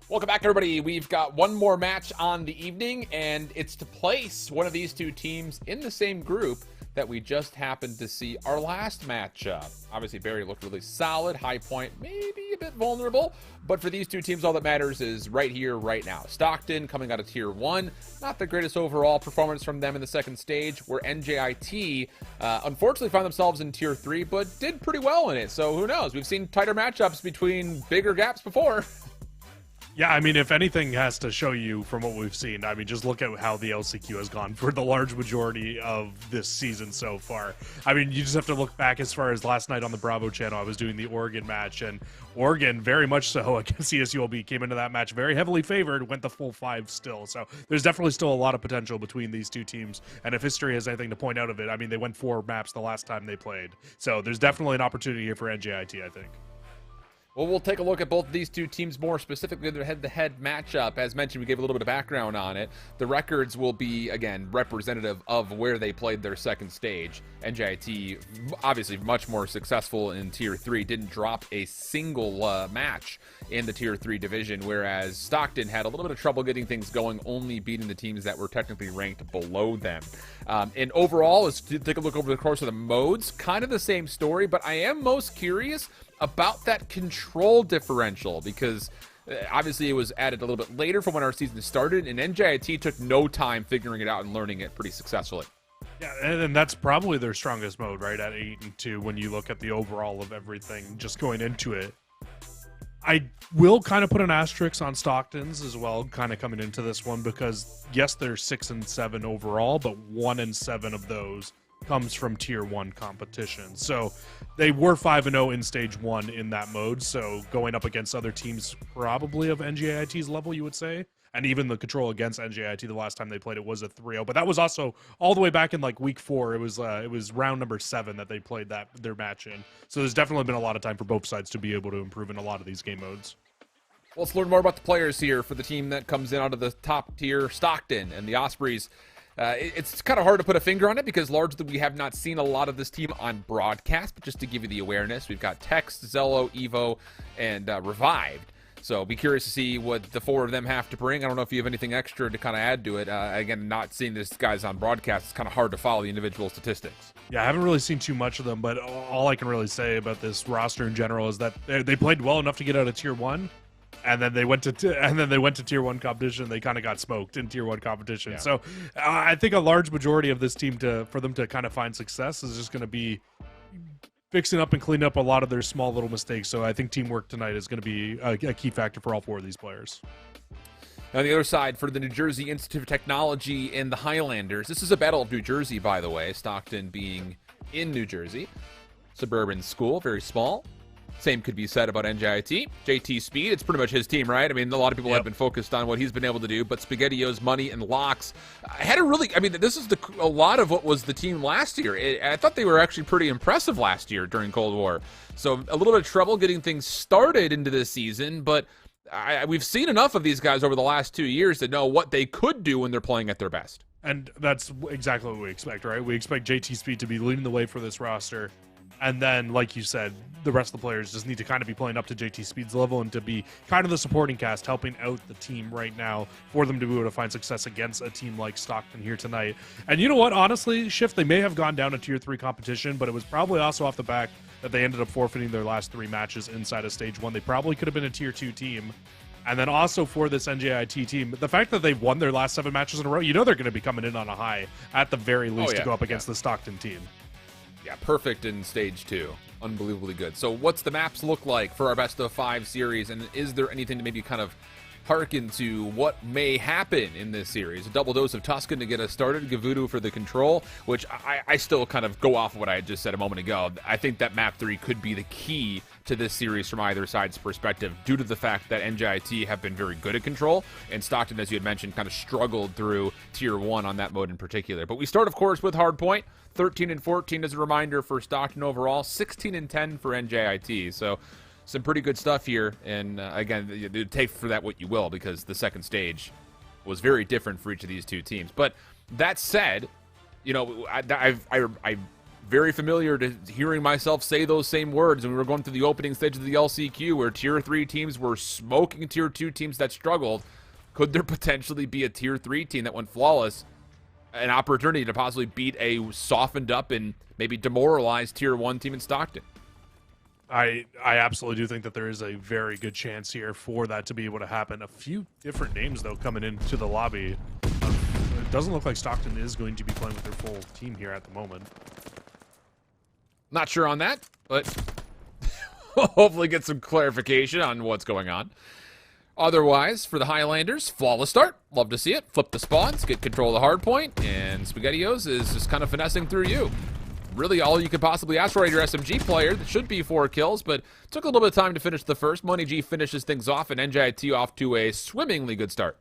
Welcome back, everybody. We've got one more match on the evening, and it's to place one of these two teams in the same group that we just happened to see our last matchup. Obviously, Barry looked really solid. High Point maybe a bit vulnerable, but for these two teams, all that matters is right here, right now. Stockton coming out of Tier 1. Not the greatest overall performance from them in the second stage, where NJIT unfortunately found themselves in Tier 3, but did pretty well in it. So who knows? We've seen tighter matchups between bigger gaps before. Yeah, I mean, if anything has to show you from what we've seen, I mean, just look at how the LCQ has gone for the large majority of this season so far. I mean, you just have to look back as far as last night on the Bravo channel. I was doing the Oregon match, and Oregon, very much so against CSULB, came into that match very heavily favored, went the full 5 still. So there's definitely still a lot of potential between these two teams. And if history has anything to point out of it, I mean, they went 4 maps the last time they played. So there's definitely an opportunity here for NJIT, I think. Well, we'll take a look at both of these two teams more specifically, their head-to-head matchup. As mentioned, we gave a little bit of background on it. The records will be, again, representative of where they played their second stage. NJIT, obviously much more successful in Tier 3, didn't drop a single match in the Tier 3 division, whereas Stockton had a little bit of trouble getting things going, only beating the teams that were technically ranked below them. And overall, let's take a look over the course of the modes. Kind of the same story, but I am most curious about that control differential, because obviously it was added a little bit later from when our season started, and NJIT took no time figuring it out and learning it pretty successfully. Yeah, and that's probably their strongest mode, right, at 8-2, when you look at the overall of everything just going into it. I will kind of put an asterisk on Stockton's as well, kind of coming into this one, because yes, they're 6-7 overall, but 1-7 of those comes from Tier 1 competition. So they were 5-0 in Stage 1 in that mode, so going up against other teams probably of NJIT's level, you would say. And even the control against NJIT the last time they played it was a 3-0, but that was also all the way back in like week 4. It was round number 7 that they played their match in. So there's definitely been a lot of time for both sides to be able to improve in a lot of these game modes. Well, let's learn more about the players here for the team that comes in out of the top tier, Stockton and the Ospreys. It's kind of hard to put a finger on it because largely we have not seen a lot of this team on broadcast, but just to give you the awareness, we've got Tex, Zello, Evo, and Revived. So be curious to see what the 4 of them have to bring. I don't know if you have anything extra to kind of add to it. Again, not seeing these guys on broadcast, it's kind of hard to follow the individual statistics. Yeah, I haven't really seen too much of them, but all I can really say about this roster in general is that they played well enough to get out of Tier 1. And then they went to Tier 1 competition. They kind of got smoked in Tier 1 competition. Yeah. So I think a large majority of this team for them to kind of find success is just going to be fixing up and cleaning up a lot of their small little mistakes. So I think teamwork tonight is going to be a key factor for all 4 of these players. On the other side, for the New Jersey Institute of Technology and the Highlanders, this is a battle of New Jersey, by the way. Stockton being in New Jersey. Suburban school, very small. Same could be said about NJIT. JT Speed, it's pretty much his team, right? I mean, a lot of people have been focused on what he's been able to do, but SpaghettiOs, Money, and Locks had a really, I mean, this is a lot of what was the team last year. I thought they were actually pretty impressive last year during Cold War. So a little bit of trouble getting things started into this season, but we've seen enough of these guys over the last 2 years to know what they could do when they're playing at their best. And that's exactly what we expect, right? We expect JT Speed to be leading the way for this roster. And then, like you said, the rest of the players just need to kind of be playing up to JT Speed's level and to be kind of the supporting cast, helping out the team right now for them to be able to find success against a team like Stockton here tonight. And you know what? Honestly, Shift, they may have gone down to Tier 3 competition, but it was probably also off the back that they ended up forfeiting their last 3 matches inside of Stage 1. They probably could have been a Tier 2 team. And then also for this NJIT team, the fact that they've won their last 7 matches in a row, you know they're going to be coming in on a high at the very least to go up against the Stockton team. Yeah, perfect in Stage 2. Unbelievably good. So what's the maps look like for our best of 5 series, and is there anything to maybe kind of hearken to what may happen in this series? A double dose of Tuscan to get us started, Gavudu for the control, which I still kind of go off of what I had just said a moment ago. I think that map 3 could be the key to this series from either side's perspective, due to the fact that NJIT have been very good at control, and Stockton, as you had mentioned, kind of struggled through Tier 1 on that mode in particular. But we start, of course, with Hardpoint. 13-14 as a reminder for Stockton overall, 16-10 for NJIT. So some pretty good stuff here. And again, take for that what you will, because the second stage was very different for each of these two teams. But that said, you know, I very familiar to hearing myself say those same words when we were going through the opening stage of the LCQ, where Tier 3 teams were smoking Tier 2 teams that struggled. Could there potentially be a Tier 3 team that went flawless, an opportunity to possibly beat a softened up and maybe demoralized Tier 1 team in Stockton? I absolutely do think that there is a very good chance here for that to be able to happen. A few different names, though, coming into the lobby. It doesn't look like Stockton is going to be playing with their full team here at the moment. Not sure on that, but we'll hopefully get some clarification on what's going on. Otherwise, for the Highlanders, flawless start. Love to see it. Flip the spawns, get control of the hard point, and SpaghettiOs is just kind of finessing through you. Really all you could possibly ask for at your SMG player. That should be 4 kills, but took a little bit of time to finish the first. Money G finishes things off, and NJIT off to a swimmingly good start.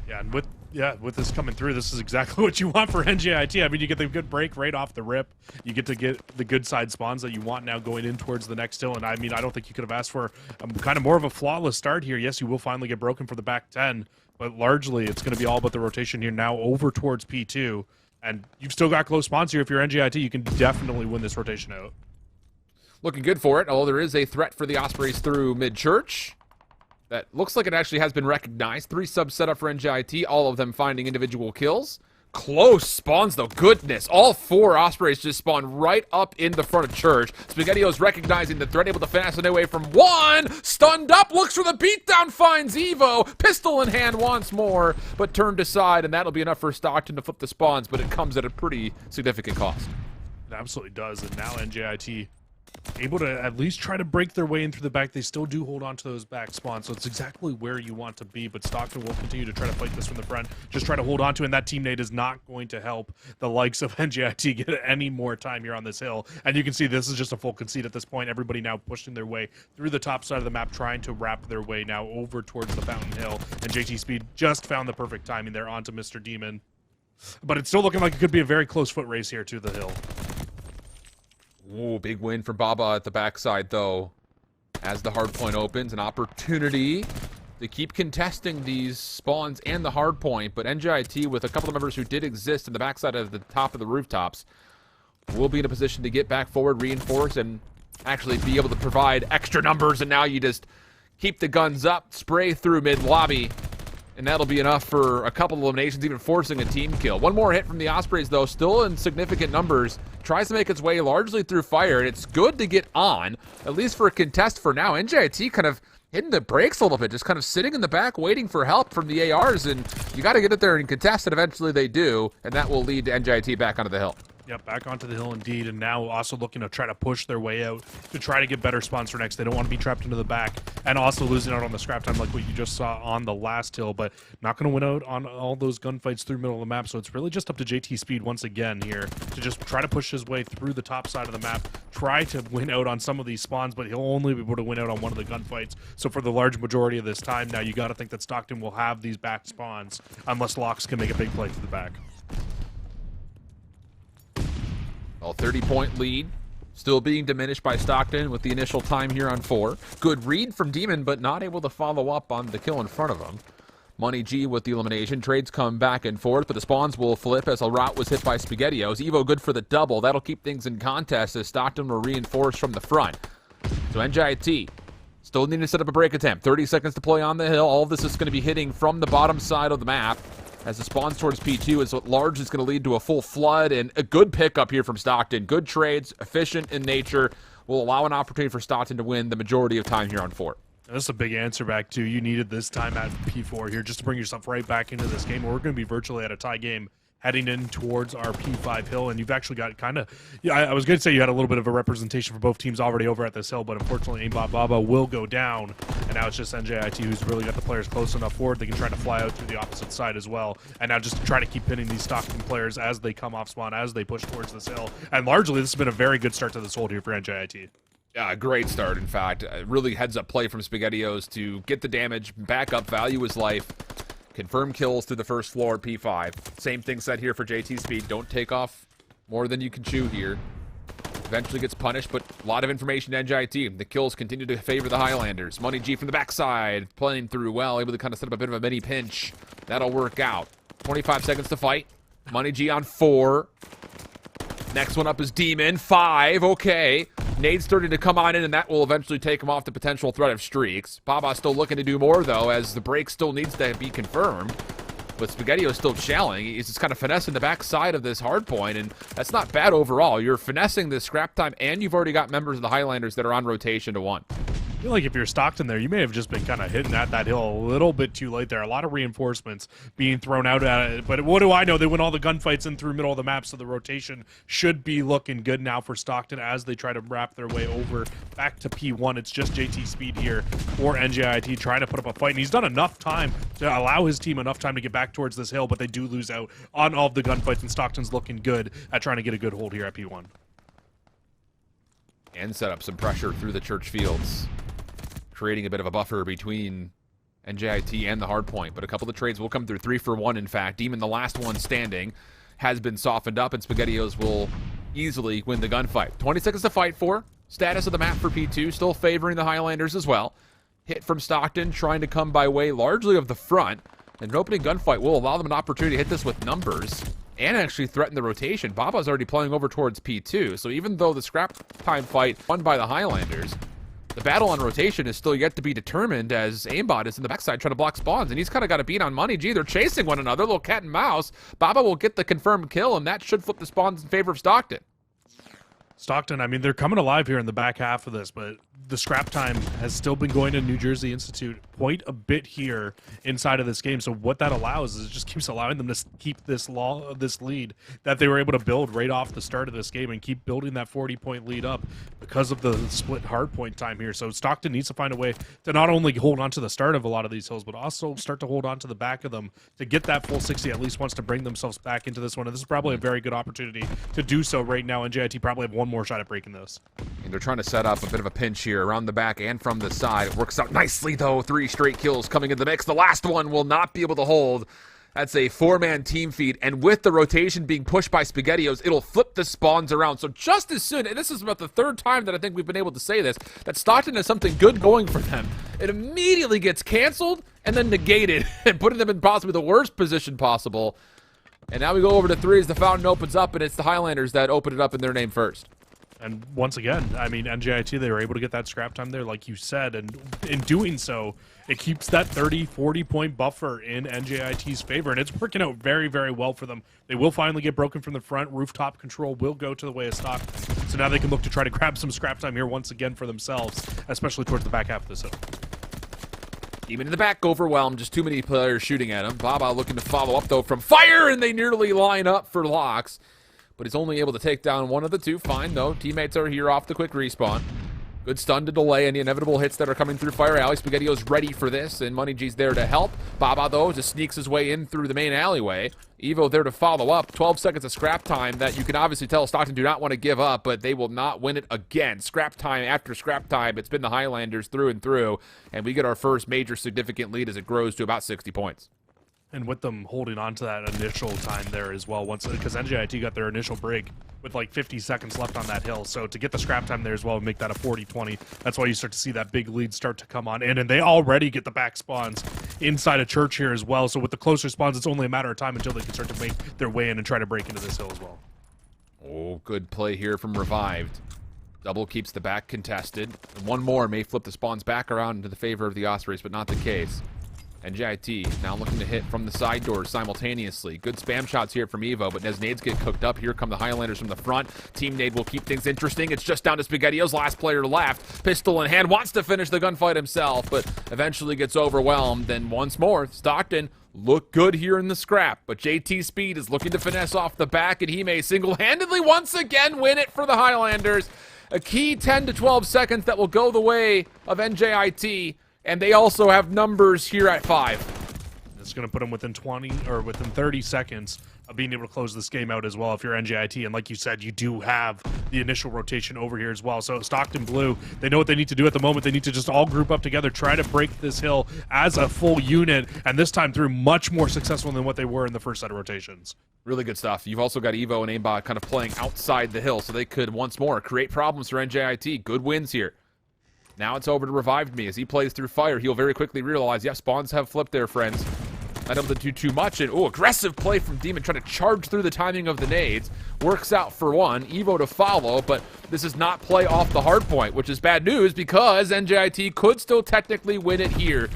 Yeah, and with this coming through, this is exactly what you want for NJIT. I mean, you get the good break right off the rip. You get to get the good side spawns that you want now going in towards the next hill. And I mean, I don't think you could have asked for kind of more of a flawless start here. Yes, you will finally get broken for the back 10, but largely it's going to be all about the rotation here now over towards P2. And you've still got close spawns here. If you're NJIT, you can definitely win this rotation out. Looking good for it, although there is a threat for the Ospreys through mid-church. That looks like it actually has been recognized. 3 subs set up for NJIT, all of them finding individual kills. Close spawns, though. Goodness. All 4 Ospreys just spawn right up in the front of church. SpaghettiOs recognizing the threat, able to finesse it away from 1. Stunned up, looks for the beatdown, finds Evo. Pistol in hand once more, but turned aside, and that'll be enough for Stockton to flip the spawns, but it comes at a pretty significant cost. It absolutely does, and now NJIT able to at least try to break their way in through the back. They still do hold on to those back spawns, so it's exactly where you want to be, but Stockton will continue to try to fight this from the front, just try to hold on to it, and that team nade is not going to help the likes of NJIT get any more time here on this hill. And you can see this is just a full concede at this point. Everybody now pushing their way through the top side of the map, trying to wrap their way now over towards the Fountain Hill, and JT Speed just found the perfect timing there onto Mr. Demon. But it's still looking like it could be a very close foot race here to the hill. Ooh, big win for Baba at the backside, though. As the hard point opens, an opportunity to keep contesting these spawns and the hard point, but NJIT, with a couple of members who did exist in the backside of the top of the rooftops, will be in a position to get back forward, reinforce, and actually be able to provide extra numbers, and now you just keep the guns up, spray through mid-lobby, and that'll be enough for a couple of eliminations, even forcing a team kill. One more hit from the Ospreys, though, still in significant numbers. Tries to make its way largely through fire, and it's good to get on, at least for a contest for now. NJIT kind of hitting the brakes a little bit, just kind of sitting in the back waiting for help from the ARs, and you got to get it there and contest, and eventually they do, and that will lead to NJIT back onto the hill. Yep, back onto the hill indeed, and now also looking to try to push their way out to try to get better spawns for next. They don't want to be trapped into the back, and also losing out on the scrap time like what you just saw on the last hill, but not going to win out on all those gunfights through middle of the map, so it's really just up to JT Speed once again here to just try to push his way through the top side of the map, try to win out on some of these spawns, but he'll only be able to win out on one of the gunfights. So for the large majority of this time now, you got to think that Stockton will have these back spawns unless Locks can make a big play to the back. Well, 30-point lead, still being diminished by Stockton with the initial time here on 4. Good read from Demon, but not able to follow up on the kill in front of him. Money G with the elimination. Trades come back and forth, but the spawns will flip as a route was hit by SpaghettiOs. Evo good for the double. That'll keep things in contest as Stockton will reinforce from the front. So NJIT still needing to set up a break attempt. 30 seconds to play on the hill. All of this is going to be hitting from the bottom side of the map. As the spawns towards P2 is what large is going to lead to a full flood, and a good pickup here from Stockton. Good trades, efficient in nature, will allow an opportunity for Stockton to win the majority of time here on 4. That's a big answer back, too. You needed this time at P4 here just to bring yourself right back into this game. We're going to be virtually at a tie game heading in towards our P5 hill, and you've actually got kind of, yeah, I was going to say you had a little bit of a representation for both teams already over at this hill, but unfortunately Aimbot Baba will go down, and now it's just NJIT who's really got the players close enough forward. They can try to fly out through the opposite side as well, and now just try to keep pinning these Stockton players as they come off spawn, as they push towards this hill, and largely this has been a very good start to this hold here for NJIT. Yeah, great start, in fact. Really heads-up play from SpaghettiOs to get the damage, back up, value his life. Confirm kills through the first floor at P5. Same thing said here for JT Speed. Don't take off more than you can chew here. Eventually gets punished, but a lot of information to NJIT. The kills continue to favor the Highlanders. Money G from the backside, playing through well, able to kind of set up a bit of a mini pinch. That'll work out. 25 seconds to fight. Money G on 4. Next one up is Demon. 5. Okay. Nade's starting to come on in, and that will eventually take him off the potential threat of streaks. Baba still looking to do more, though, as the break still needs to be confirmed. But SpaghettiO's still shelling. He's just kind of finessing the backside of this hard point, and that's not bad overall. You're finessing this scrap time, and you've already got members of the Highlanders that are on rotation to 1. I feel like if you're Stockton there, you may have just been kind of hitting at that hill a little bit too late there. A lot of reinforcements being thrown out at it. But what do I know? They win all the gunfights in through middle of the map, so the rotation should be looking good now for Stockton as they try to wrap their way over back to P1. It's just JT Speed here for NJIT trying to put up a fight. And he's done enough time to allow his team enough time to get back towards this hill, but they do lose out on all of the gunfights, and Stockton's looking good at trying to get a good hold here at P1. And set up some pressure through the church fields, creating a bit of a buffer between NJIT and the hard point. But a couple of the trades will come through. 3 for 1, in fact. Demon, the last one standing, has been softened up, and SpaghettiOs will easily win the gunfight. 20 seconds to fight for. Status of the map for P2, still favoring the Highlanders as well. Hit from Stockton, trying to come by way largely of the front. And an opening gunfight will allow them an opportunity to hit this with numbers and actually threaten the rotation. Baba's already playing over towards P2, so even though the scrap time fight won by the Highlanders, the battle on rotation is still yet to be determined, as Aimbot is in the backside trying to block spawns, and he's kind of got a beat on Money G. They're chasing one another, little cat and mouse. Baba will get the confirmed kill, and that should flip the spawns in favor of Stockton. Stockton, I mean, they're coming alive here in the back half of this, but the scrap time has still been going to New Jersey Institute quite a bit here inside of this game. So what that allows is it just keeps allowing them to keep this lead that they were able to build right off the start of this game and keep building that 40-point lead up because of the split hard point time here. So Stockton needs to find a way to not only hold on to the start of a lot of these hills, but also start to hold on to the back of them to get that full 60 at least once to bring themselves back into this one. And this is probably a very good opportunity to do so right now. NJIT probably have one more shot at breaking this. And they're trying to set up a bit of a pinch here around the back and from the side. It works out nicely, though. 3 straight kills coming in the mix. The last one will not be able to hold. That's a 4-man team feed, and with the rotation being pushed by SpaghettiOs, it'll flip the spawns around. So just as soon, and this is about the 3rd time that I think we've been able to say this, that Stockton has something good going for them, it immediately gets canceled and then negated and putting them in possibly the worst position possible. And now we go over to 3 as the fountain opens up, and it's the Highlanders that open it up in their name first. And once again, I mean, NJIT, they were able to get that scrap time there, like you said, and in doing so, it keeps that 30, 40-point buffer in NJIT's favor, and it's working out very, very well for them. They will finally get broken from the front. Rooftop control will go to the way of Stockton, so now they can look to try to grab some scrap time here once again for themselves, especially towards the back half of this hill. Even in the back, overwhelmed, just too many players shooting at him. Baba looking to follow up, though, from fire, and they nearly line up for locks. But he's only able to take down one of the 2. Fine, though. Teammates are here off the quick respawn. Good stun to delay any inevitable hits that are coming through Fire Alley. SpaghettiO's ready for this, and Money G's there to help. Baba, though, just sneaks his way in through the main alleyway. Evo there to follow up. 12 seconds of scrap time that you can obviously tell Stockton do not want to give up, but they will not win it again. Scrap time after scrap time. It's been the Highlanders through and through, and we get our first major significant lead as it grows to about 60 points. And with them holding on to that initial time there as well, once because NJIT got their initial break with like 50 seconds left on that hill. So to get the scrap time there as well and make that a 40-20, that's why you start to see that big lead start to come on in. And they already get the back spawns inside of church here as well. So with the closer spawns, it's only a matter of time until they can start to make their way in and try to break into this hill as well. Oh, good play here from Revived. Double keeps the back contested. And one more may flip the spawns back around into the favor of the Ospreys, but not the case. NJIT now looking to hit from the side doors simultaneously. Good spam shots here from Evo, but as nades get cooked up, here come the Highlanders from the front. Team Nade will keep things interesting. It's just down to SpaghettiO's last player left. Pistol in hand, wants to finish the gunfight himself, but eventually gets overwhelmed. And once more, Stockton look good here in the scrap, but JT Speed is looking to finesse off the back, and he may single-handedly once again win it for the Highlanders. A key 10 to 12 seconds that will go the way of NJIT. And they also have numbers here at 5. It's going to put them within 20 or within 30 seconds of being able to close this game out as well if you're NJIT. And like you said, you do have the initial rotation over here as well. So Stockton Blue, they know what they need to do at the moment. They need to just all group up together, try to break this hill as a full unit, and this time through much more successful than what they were in the first set of rotations. Really good stuff. You've also got Evo and Aimbot kind of playing outside the hill, so they could once more create problems for NJIT. Good wins here. Now it's over to Revived Me. As he plays through fire, he'll very quickly realize, yeah, spawns have flipped there, friends. Not able to do too much. And, aggressive play from Demon, trying to charge through the timing of the nades. Works out for one. Evo to follow, but this is not play off the hard point, which is bad news because NJIT could still technically win it here.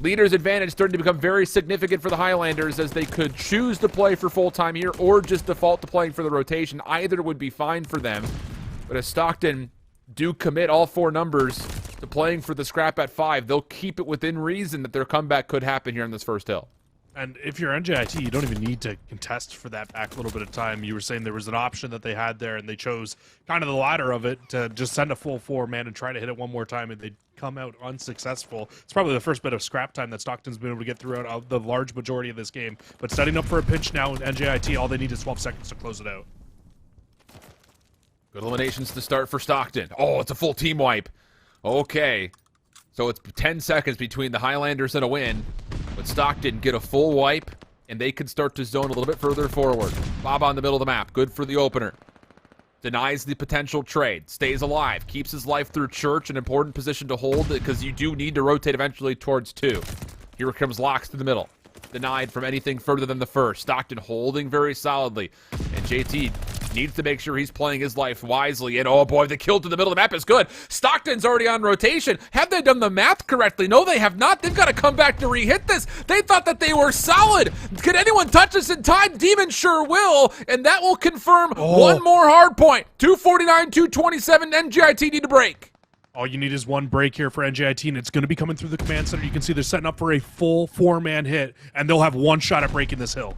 Leader's advantage starting to become very significant for the Highlanders as they could choose to play for full time here or just default to playing for the rotation. Either would be fine for them. But as Stockton do commit all 4 numbers to playing for the scrap at 5, they'll keep it within reason that their comeback could happen here on this first hill. And if you're NJIT, you don't even need to contest for that back a little bit of time. You were saying there was an option that they had there, and they chose kind of the latter of it to just send a full 4-man and try to hit it one more time, and they come out unsuccessful. It's probably the first bit of scrap time that Stockton's been able to get throughout the large majority of this game. But setting up for a pinch now in NJIT, all they need is 12 seconds to close it out. Good eliminations to start for Stockton. Oh, it's a full team wipe. Okay. So it's 10 seconds between the Highlanders and a win. But Stockton get a full wipe, and they can start to zone a little bit further forward. Baba in the middle of the map. Good for the opener. Denies the potential trade. Stays alive. Keeps his life through Church. An important position to hold because you do need to rotate eventually towards 2. Here comes Locks to the middle. Denied from anything further than the first. Stockton holding very solidly. And JT needs to make sure he's playing his life wisely. And oh boy, the kill to the middle of the map is good. Stockton's already on rotation. Have they done the math correctly? No, they have not. They've got to come back to re-hit this. They thought that they were solid. Can anyone touch this in time? Demon sure will. And that will confirm one more hard point. 249, 227, NJIT need to break. All you need is one break here for NJIT, and it's going to be coming through the command center. You can see they're setting up for a full 4-man hit, and they'll have one shot at breaking this hill.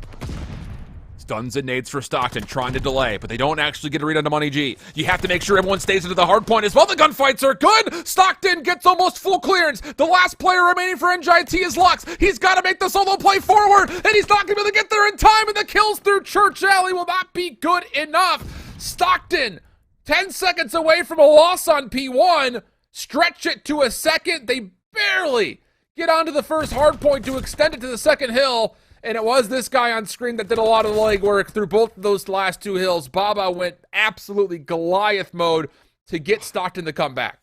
Stuns and nades for Stockton, trying to delay, but they don't actually get a read on the Money G. You have to make sure everyone stays into the hard point as well. The gunfights are good. Stockton gets almost full clearance. The last player remaining for NJIT is Lux. He's got to make the solo play forward, and he's not going to be able to get there in time, and the kills through Church Alley will not be good enough. Stockton, 10 seconds away from a loss on P1. Stretch it to a second. They barely get onto the first hard point to extend it to the second hill. And it was this guy on screen that did a lot of the legwork through both of those last 2 hills. Baba went absolutely Goliath mode to get Stockton to come back.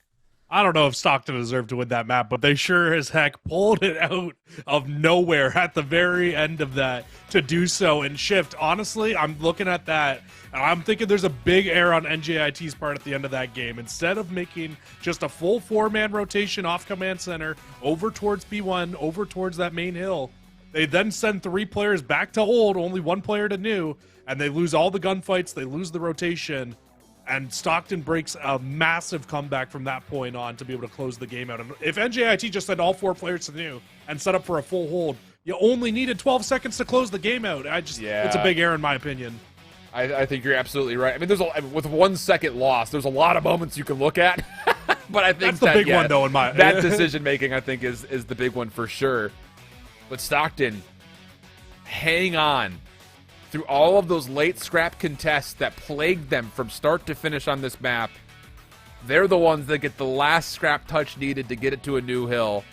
I don't know if Stockton deserved to win that map, but they sure as heck pulled it out of nowhere at the very end of that to do so and shift. Honestly, I'm looking at that, and I'm thinking there's a big error on NJIT's part at the end of that game. Instead of making just a full 4-man rotation off command center over towards P1, over towards that main hill, they then send 3 players back to old, only 1 player to new, and they lose all the gunfights, they lose the rotation, and Stockton breaks a massive comeback from that point on to be able to close the game out. And if NJIT just sent all 4 players to new and set up for a full hold, you only needed 12 seconds to close the game out. It's a big error in my opinion. I think you're absolutely right. I mean, with 1 second loss, there's a lot of moments you can look at. But I think that's the big one, though, in my that decision making, I think, is the big one for sure. But Stockton, hang on through all of those late scrap contests that plagued them from start to finish on this map. They're the ones that get the last scrap touch needed to get it to a new hill.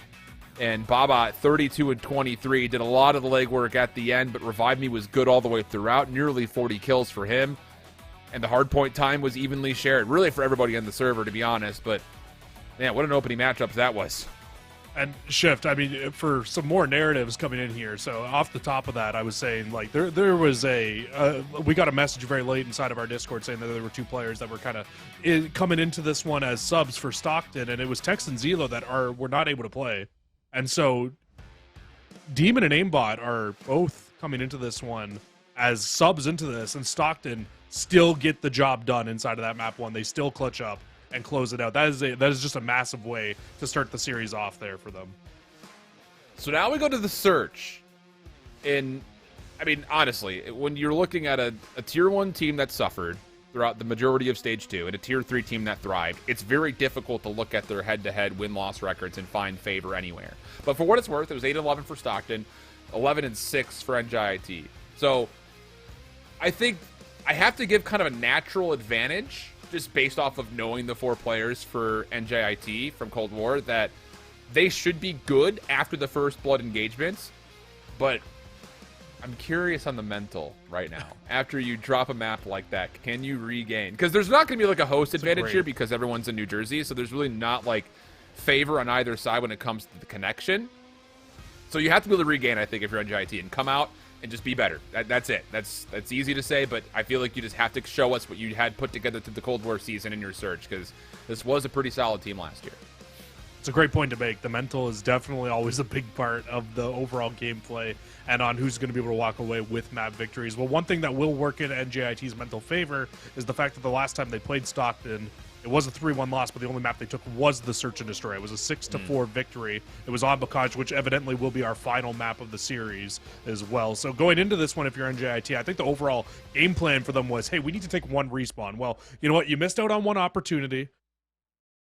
And Baba at 32 and 23 did a lot of the legwork at the end, but Revive Me was good all the way throughout. Nearly 40 kills for him. And the hardpoint time was evenly shared. Really for everybody on the server, to be honest. But, man, what an opening matchup that was. And Shift, I mean, for some more narratives coming in here. So off the top of that, I was saying, like, there was we got a message very late inside of our Discord saying that there were 2 players that were kind of coming into this one as subs for Stockton, and it was Tex and Zelo that were not able to play. And so Demon and Aimbot are both coming into this one as subs into this, and Stockton still get the job done inside of that map 1. They still clutch up and close it out. That is just a massive way to start the series off there for them. So now we go to the search. And, I mean, honestly, when you're looking at a Tier 1 team that suffered throughout the majority of Stage 2 and a Tier 3 team that thrived, it's very difficult to look at their head-to-head win-loss records and find favor anywhere. But for what it's worth, it was 8-11 for Stockton, 11-6 for NJIT. So I think I have to give kind of a natural advantage just based off of knowing the 4 players for NJIT from Cold War, that they should be good after the first blood engagements, but I'm curious on the mental right now. After you drop a map like that, can you regain? Because there's not going to be like a host advantage here because everyone's in New Jersey, so there's really not like favor on either side when it comes to the connection. So you have to be able to regain, I think, if you're NJIT, and come out and just be better. That's it. That's easy to say, but I feel like you just have to show us what you had put together through the Cold War season in your search, because this was a pretty solid team last year. It's a great point to make. The mental is definitely always a big part of the overall gameplay and on who's going to be able to walk away with map victories. Well, one thing that will work in NJIT's mental favor is the fact that the last time they played Stockton, it was a 3-1 loss, but the only map they took was the Search and Destroy. It was a 6-4 victory. It was on Bacage, which evidently will be our final map of the series as well. So going into this one, if you're NJIT, I think the overall game plan for them was, hey, we need to take one respawn. Well, you know what? You missed out on one opportunity.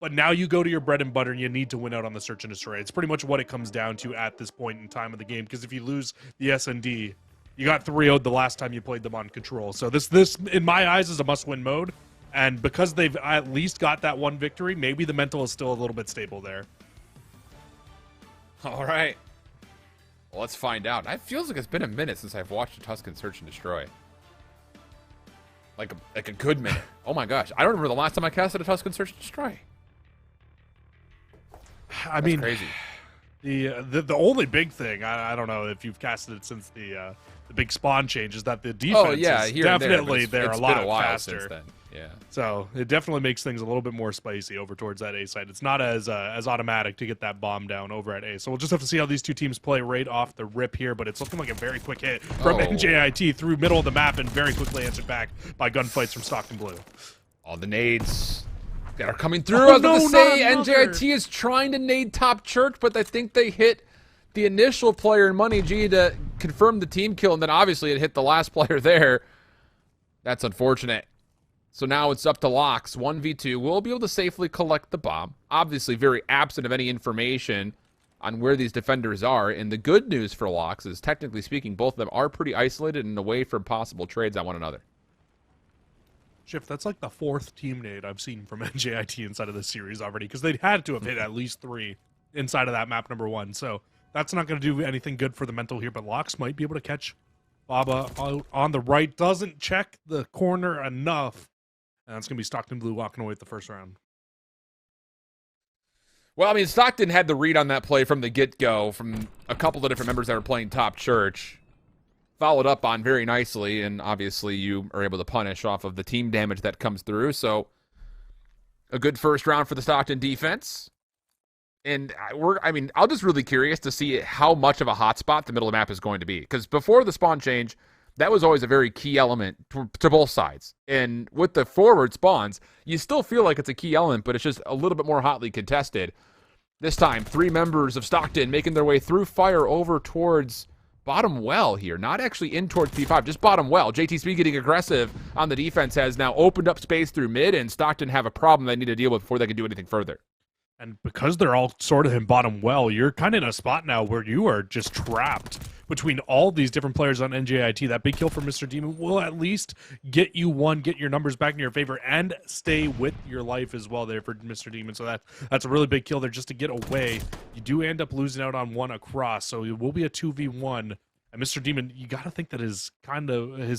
But now you go to your bread and butter and you need to win out on the Search and Destroy. It's pretty much what it comes down to at this point in time of the game, because if you lose the S&D, you got 3-0'd the last time you played them on Control. So this, in my eyes, is a must-win mode. And because they've at least got that one victory, maybe the mental is still a little bit stable there. All right. Well, let's find out. It feels like it's been a minute since I've watched a Tuscan Search and Destroy. Like a good minute. Oh my gosh. I don't remember the last time I casted a Tuscan Search and Destroy. I mean, crazy. The only big thing, I don't know if you've casted it since the big spawn change, is that the defense is definitely there a lot faster. Since then. Yeah. So it definitely makes things a little bit more spicy over towards that A side. It's not as automatic to get that bomb down over at A. So we'll just have to see how these two teams play right off the rip here, but it's looking like a very quick hit from NJIT through middle of the map and very quickly answered back by gunfights from Stockton Blue. All the nades that are coming through. I was going to say NJIT is trying to nade top church, but I think they hit the initial player in Money G to confirm the team kill, and then obviously it hit the last player there. That's unfortunate. So now it's up to Lox. 1v2. We'll be able to safely collect the bomb. Obviously very absent of any information on where these defenders are. And the good news for Lox is, technically speaking, both of them are pretty isolated and away from possible trades on one another. Shift, that's like the fourth team nade I've seen from NJIT inside of this series already, because they had to have hit at least 3 inside of that map number 1. So that's not going to do anything good for the mental here, but Lox might be able to catch Baba on the right. Doesn't check the corner enough. And it's going to be Stockton Blue walking away with the first round. Well, I mean, Stockton had the read on that play from the get-go from a couple of different members that were playing top church. Followed up on very nicely, and obviously you are able to punish off of the team damage that comes through. So a good first round for the Stockton defense. And I'm just really curious to see how much of a hotspot the middle of the map is going to be. Because before the spawn change, that was always a very key element to both sides. And with the forward spawns, you still feel like it's a key element, but it's just a little bit more hotly contested. This time, 3 members of Stockton making their way through fire over towards bottom well here. Not actually in towards P5, just bottom well. JT Speed getting aggressive on the defense has now opened up space through mid, and Stockton have a problem they need to deal with before they can do anything further. And because they're all sort of in bottom well, you're kind of in a spot now where you are just trapped between all these different players on NJIT. That big kill from Mr. Demon will at least get you one, get your numbers back in your favor, and stay with your life as well there for Mr. Demon. So that's a really big kill there just to get away. You do end up losing out on one across, so it will be a 2v1. And Mr. Demon, you got to think that his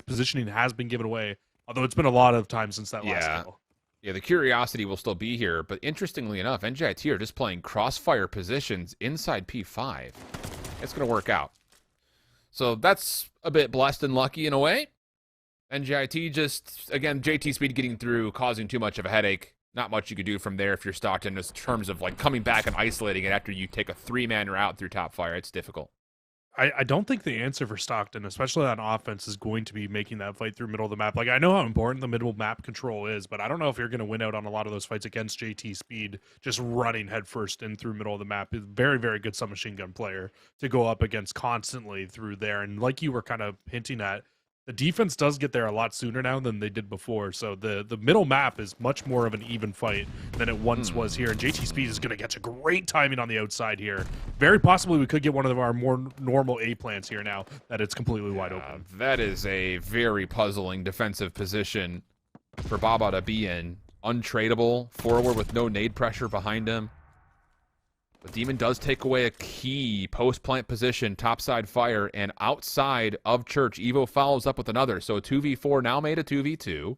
positioning has been given away, although it's been a lot of time since that last kill. Yeah, the curiosity will still be here, but interestingly enough, NJIT are just playing crossfire positions inside P5. It's going to work out. So that's a bit blessed and lucky in a way. NJIT just, again, JT Speed getting through, causing too much of a headache. Not much you could do from there if you're Stockton in terms of like coming back and isolating it after you take a 3-man route through top fire. It's difficult. I don't think the answer for Stockton, especially on offense, is going to be making that fight through middle of the map. Like, I know how important the middle map control is, but I don't know if you're going to win out on a lot of those fights against JT Speed, just running headfirst in through middle of the map. He's a very, very good submachine gun player to go up against constantly through there. And like you were kind of hinting at, the defense does get there a lot sooner now than they did before. So the middle map is much more of an even fight than it once was here. And JT Speed is going to get a great timing on the outside here. Very possibly we could get one of our more normal A plants here now that it's completely wide open. That is a very puzzling defensive position for Baba to be in. Untradeable, forward with no nade pressure behind him. But Demon does take away a key post-plant position, topside fire, and outside of Church, Evo follows up with another. So a 2v4 now made a 2v2.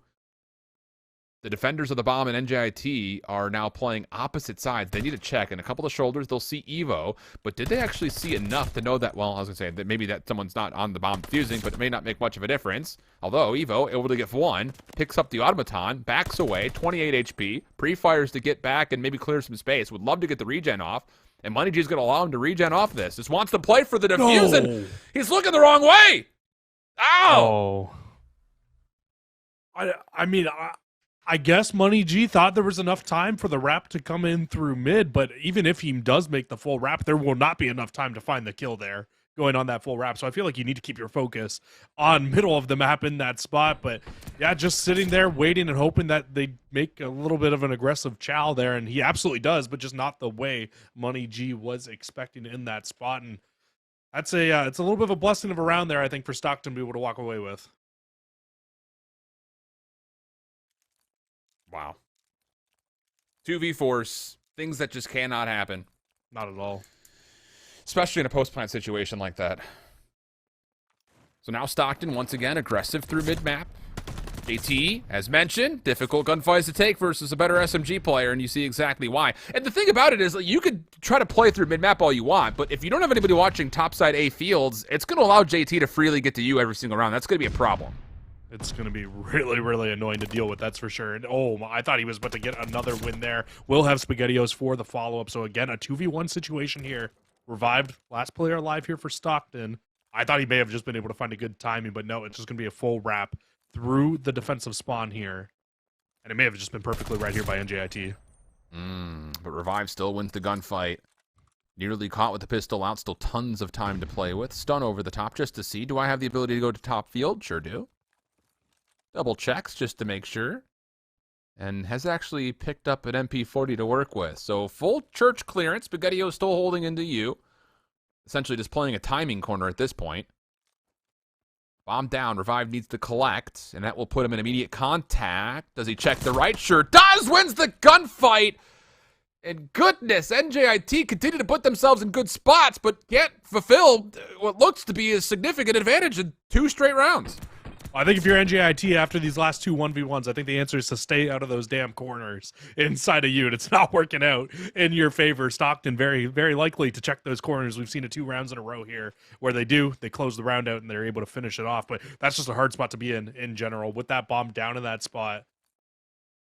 the defenders of the bomb and NJIT are now playing opposite sides. They need to check. In a couple of shoulders, they'll see Evo, but did they actually see enough to know that, well, I was going to say that maybe that someone's not on the bomb defusing, but it may not make much of a difference. Although, Evo, able to get one, picks up the automaton, backs away, 28 HP, pre-fires to get back and maybe clear some space. Would love to get the regen off, and Money G's going to allow him to regen off this. Just wants to play for the defuse, and he's looking the wrong way! Ow! I mean, I guess Money G thought there was enough time for the wrap to come in through mid, but even if he does make the full wrap, there will not be enough time to find the kill there going on that full wrap. So I feel like you need to keep your focus on middle of the map in that spot. But yeah, just sitting there waiting and hoping that they make a little bit of an aggressive chow there, and he absolutely does, but just not the way Money G was expecting in that spot. And that's it's a little bit of a blessing of a round there, I think, for Stockton to be able to walk away with. Wow. 2v4s, things that just cannot happen. Not at all. Especially in a post-plant situation like that. So now Stockton, once again, aggressive through mid-map. JT, as mentioned, difficult gunfights to take versus a better SMG player, and you see exactly why. And the thing about it is, you could try to play through mid-map all you want, but if you don't have anybody watching topside A fields, it's going to allow JT to freely get to you every single round. That's going to be a problem. It's going to be really, really annoying to deal with, that's for sure. And I thought he was about to get another win there. Will have SpaghettiOs for the follow-up. So again, a 2v1 situation here. Revived, last player alive here for Stockton. I thought he may have just been able to find a good timing, but no, it's just going to be a full wrap through the defensive spawn here. And it may have just been perfectly right here by NJIT. But Revive still wins the gunfight. Nearly caught with the pistol out. Still tons of time to play with. Stun over the top just to see. Do I have the ability to go to top field? Sure do. Double checks just to make sure. And has actually picked up an MP40 to work with. So full church clearance. SpaghettiO still holding into you. Essentially just playing a timing corner at this point. Bomb down. Revive needs to collect. And that will put him in immediate contact. Does he check the right? Sure does. Wins the gunfight. And goodness, NJIT continue to put themselves in good spots, but can't fulfill what looks to be a significant advantage in 2 straight rounds. I think if you're NJIT after these last 2 1v1s, I think the answer is to stay out of those damn corners inside of you. And it's not working out in your favor. Stockton very, very likely to check those corners. We've seen it 2 rounds in a row here where they close the round out and they're able to finish it off. But that's just a hard spot to be in general. With that bomb down in that spot,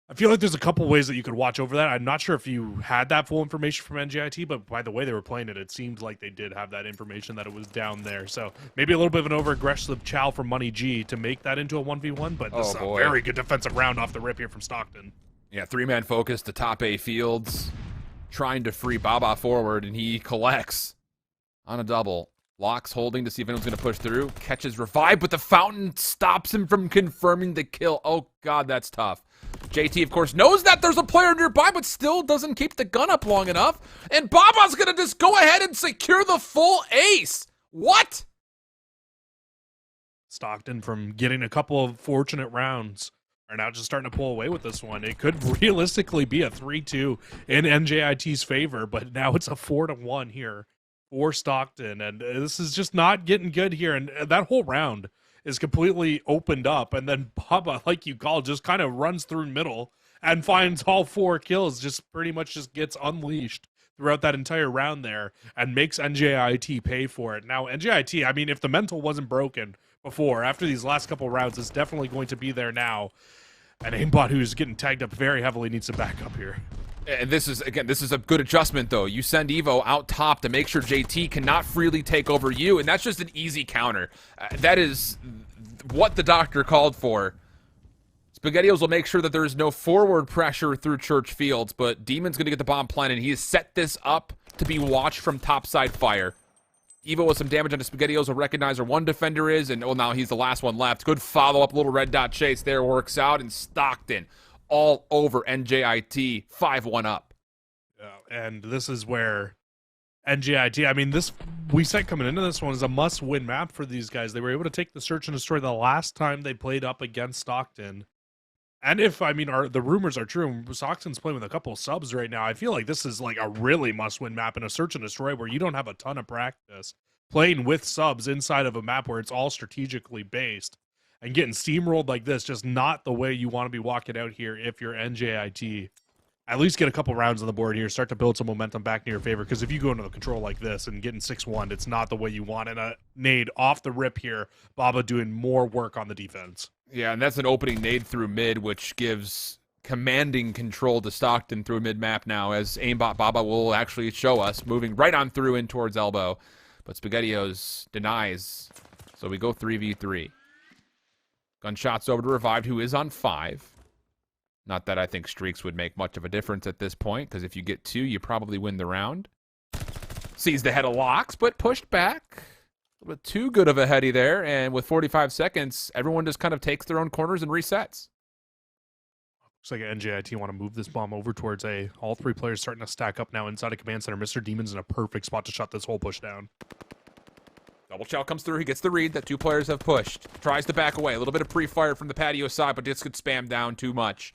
I feel like there's a couple ways that you could watch over that. I'm not sure if you had that full information from NJIT, but by the way they were playing it, it seemed like they did have that information that it was down there. So maybe a little bit of an over-aggressive chow from Money G to make that into a 1v1, but this is a very good defensive round off the rip here from Stockton. Yeah, 3-man focus to top A fields, trying to free Baba forward, and he collects on a double. Locks holding to see if anyone's going to push through. Catches Revive, but the fountain stops him from confirming the kill. Oh, God, that's tough. JT, of course, knows that there's a player nearby, but still doesn't keep the gun up long enough. And Baba's going to just go ahead and secure the full ace. What? Stockton, from getting a couple of fortunate rounds, are now just starting to pull away with this one. It could realistically be a 3-2 in NJIT's favor, but now it's a 4-1 here for Stockton, and this is just not getting good here. And that whole round is completely opened up, and then Baba, like you called, just kind of runs through middle and finds all 4 kills, just pretty much just gets unleashed throughout that entire round there and makes NJIT pay for it. Now, NJIT, I mean, if the mental wasn't broken before, after these last couple rounds, it's definitely going to be there now. And Aimbot, who's getting tagged up very heavily, needs to back up here. And this is a good adjustment, though. You send Evo out top to make sure JT cannot freely take over you, and that's just an easy counter. That is what the doctor called for. SpaghettiOs will make sure that there is no forward pressure through Church Fields, but Demon's going to get the bomb planted, and he has set this up to be watched from topside fire. Evo with some damage on the SpaghettiOs will recognize where one defender is, and now he's the last one left. Good follow-up, little red dot chase there, works out, and Stockton all over NJIT, 5-1 up. Yeah, and this is where NJIT, I mean, we said coming into this one is a must-win map for these guys. They were able to take the search and destroy the last time they played up against Stockton. And if, I mean, the rumors are true, Stockton's playing with a couple of subs right now, I feel like this is like a really must-win map in a search and destroy where you don't have a ton of practice playing with subs inside of a map where it's all strategically based. and getting steamrolled like this, just not the way you want to be walking out here if you're NJIT. At least get a couple rounds on the board here, start to build some momentum back in your favor, because if you go into the control like this and getting 6-1, it's not the way you want. And a nade off the rip here, Baba doing more work on the defense. Yeah, and that's an opening nade through mid, which gives commanding control to Stockton through mid-map now, as aimbot Baba will actually show us, moving right on through in towards elbow. But SpaghettiOs denies, so we go 3v3. Gunshots over to Revived, who is on 5. Not that I think streaks would make much of a difference at this point, because if you get 2, you probably win the round. Sees the head of Locks, but pushed back. A little bit too good of a heady there, and with 45 seconds, everyone just kind of takes their own corners and resets. Looks like NJIT want to move this bomb over towards A. All 3 players starting to stack up now inside of Command Center. Mr. Demon's in a perfect spot to shut this whole push down. Double shell comes through. He gets the read that 2 players have pushed. Tries to back away. A little bit of pre-fire from the patio side, but just gets spammed down too much.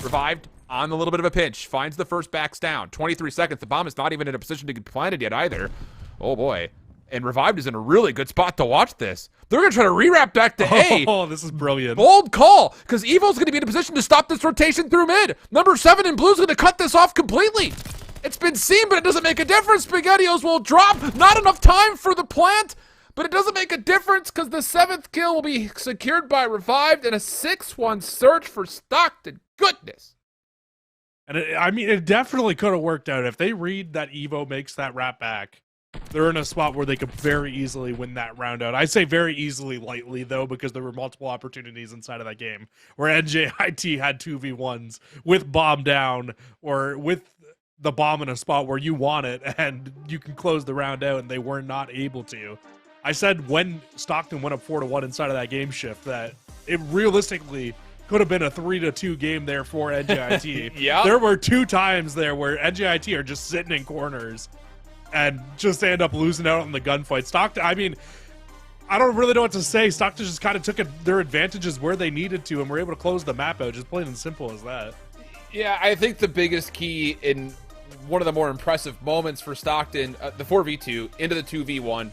Revived on a little bit of a pinch. Finds the first, backs down. 23 seconds. The bomb is not even in a position to get planted yet either. Oh, boy. And Revived is in a really good spot to watch this. They're going to try to rewrap back to A. Oh, this is brilliant. Bold call, because Evo's going to be in a position to stop this rotation through mid. Number 7 in blue's going to cut this off completely. It's been seen, but it doesn't make a difference. SpaghettiOs will drop. Not enough time for the plant, but it doesn't make a difference because the 7th kill will be secured by Revived and a 6-1 search for Stockton. Goodness. And it definitely could have worked out. If they read that Evo makes that wrap back, they're in a spot where they could very easily win that round out. I say very easily lightly, though, because there were multiple opportunities inside of that game where NJIT had 2v1s with bomb down or with the bomb in a spot where you want it and you can close the round out, and they were not able to. I said when Stockton went up 4-1 inside of that game shift that it realistically could have been a 3-2 game there for NJIT. Yeah. There were 2 times there where NJIT are just sitting in corners and just end up losing out on the gunfight. Stockton, I don't really know what to say. Stockton just kind of took their advantages where they needed to and were able to close the map out, just plain and simple as that. Yeah, I think the biggest key in one of the more impressive moments for Stockton, the 4v2 into the 2v1,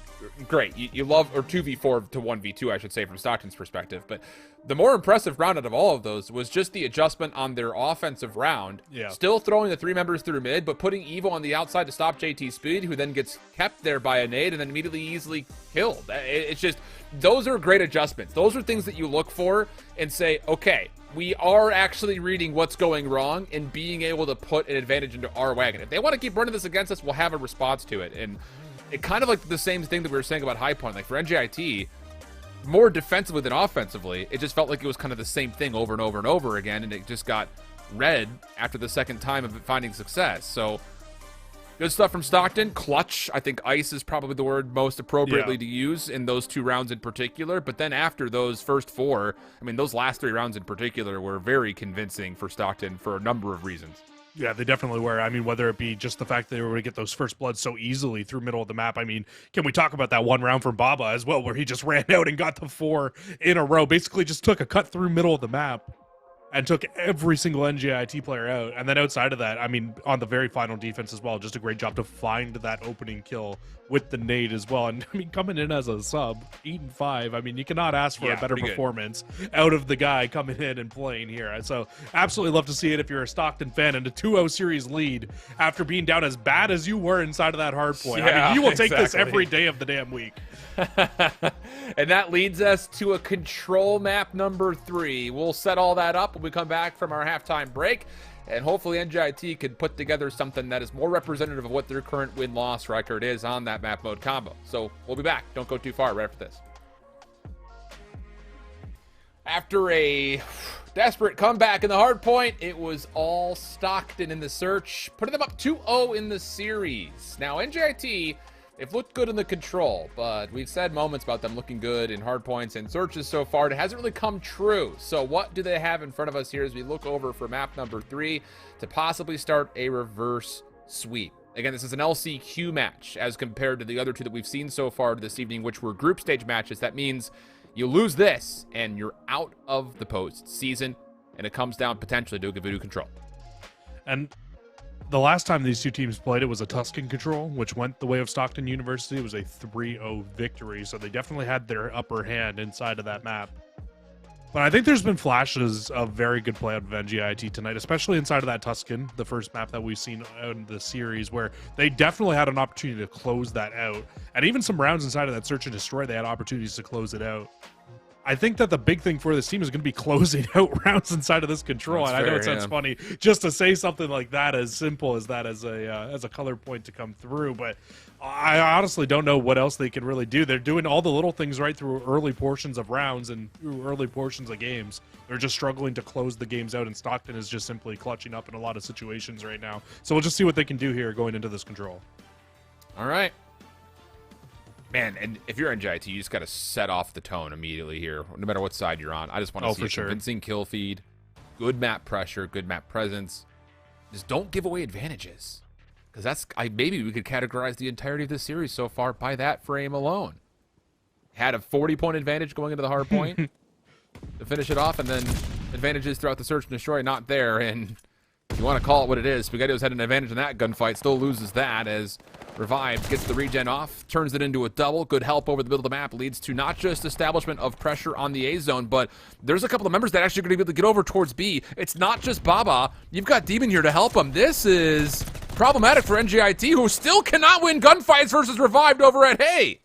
great. You love, or 2v4 to 1v2, I should say, from Stockton's perspective. But the more impressive round out of all of those was just the adjustment on their offensive round. Yeah. Still throwing the 3 members through mid, but putting Evo on the outside to stop JT Speed, who then gets kept there by a nade and then immediately easily killed. It's just, those are great adjustments. Those are things that you look for and say, okay, we are actually reading what's going wrong and being able to put an advantage into our wagon. If they want to keep running this against us, we'll have a response to it. And it kind of like the same thing that we were saying about High Point. Like for NJIT, more defensively than offensively, it just felt like it was kind of the same thing over and over and over again, and it just got red after the second time of it finding success. So good stuff from Stockton. Clutch. I think ice is probably the word most appropriately to use in those 2 rounds in particular. But then after those first 4, I mean, those last 3 rounds in particular were very convincing for Stockton for a number of reasons. Yeah, they definitely were. I mean, whether it be just the fact that they were able to get those first bloods so easily through middle of the map. I mean, can we talk about that one round from Baba as well, where he just ran out and got the 4 in a row, basically just took a cut through middle of the map and took every single NJIT player out. And then outside of that, I mean, on the very final defense as well, just a great job to find that opening kill with the nade as well. And I mean, coming in as a sub, 8-5, I mean, you cannot ask for a better performance out of the guy coming in and playing here. And so absolutely love to see it if you're a Stockton fan, and a 2-0 series lead after being down as bad as you were inside of that hard point. Yeah, I mean, you will take this every day of the damn week. And that leads us to a control map number 3. We'll set all that up when we come back from our halftime break, and hopefully NJIT can put together something that is more representative of what their current win-loss record is on that map mode combo. So we'll be back. Don't go too far right after this. After a desperate comeback in the hard point, it was all Stockton in the search, putting them up 2-0 in the series. Now NJIT, they've looked good in the control, but we've said moments about them looking good in hard points and searches so far. It hasn't really come true. So what do they have in front of us here as we look over for map number 3 to possibly start a reverse sweep? Again, this is an LCQ match as compared to the other 2 that we've seen so far this evening, which were group stage matches. That means you lose this and you're out of the postseason, and it comes down potentially to a Voodoo control. And the last time these 2 teams played, it was a Tuscan control, which went the way of Stockton University. It was a 3-0 victory, so they definitely had their upper hand inside of that map. But I think there's been flashes of very good play out of NJIT tonight, especially inside of that Tuscan, the first map that we've seen in the series, where they definitely had an opportunity to close that out. And even some rounds inside of that search and destroy, they had opportunities to close it out. I think that the big thing for this team is going to be closing out rounds inside of this control. That's and I know fair, it sounds yeah. funny just to say something like that, as simple as that, as a color point to come through, but I honestly don't know what else they can really do. They're doing all the little things right through early portions of rounds and through early portions of games. They're just struggling to close the games out, and Stockton is just simply clutching up in a lot of situations right now. So we'll just see what they can do here going into this control. All right. Man, and if you're NJIT, you just got to set off the tone immediately here, no matter what side you're on. I just want to see a convincing kill feed, good map pressure, good map presence. Just don't give away advantages, because that's maybe we could categorize the entirety of this series so far by that frame alone. Had a 40-point advantage going into the hard point to finish it off, and then advantages throughout the search and destroy not there. And if you want to call it what it is, SpaghettiOs had an advantage in that gunfight, still loses that as Revived gets the regen off, turns it into a double. Good help over the middle of the map leads to not just establishment of pressure on the A zone, but there's a couple of members that actually are going to be able to get over towards B. It's not just Baba. You've got Demon here to help him. This is problematic for NJIT, who still cannot win gunfights versus Revived over at Hay.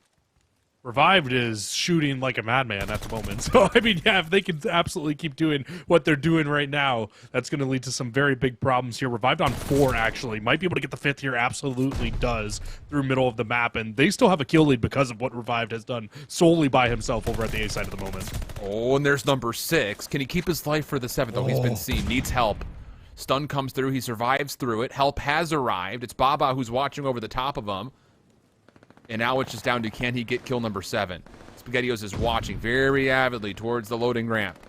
Revived is shooting like a madman at the moment. So, I mean, yeah, if they can absolutely keep doing what they're doing right now, that's going to lead to some very big problems here. Revived on 4, actually. Might be able to get the 5th here. Absolutely does through middle of the map. And they still have a kill lead because of what Revived has done solely by himself over at the A side at the moment. Oh, and there's number 6. Can he keep his life for the 7th? Oh, he's been seen. Needs help. Stun comes through. He survives through it. Help has arrived. It's Baba who's watching over the top of him. And now it's just down to, can he get kill number 7? SpaghettiOs is watching very avidly towards the loading ramp.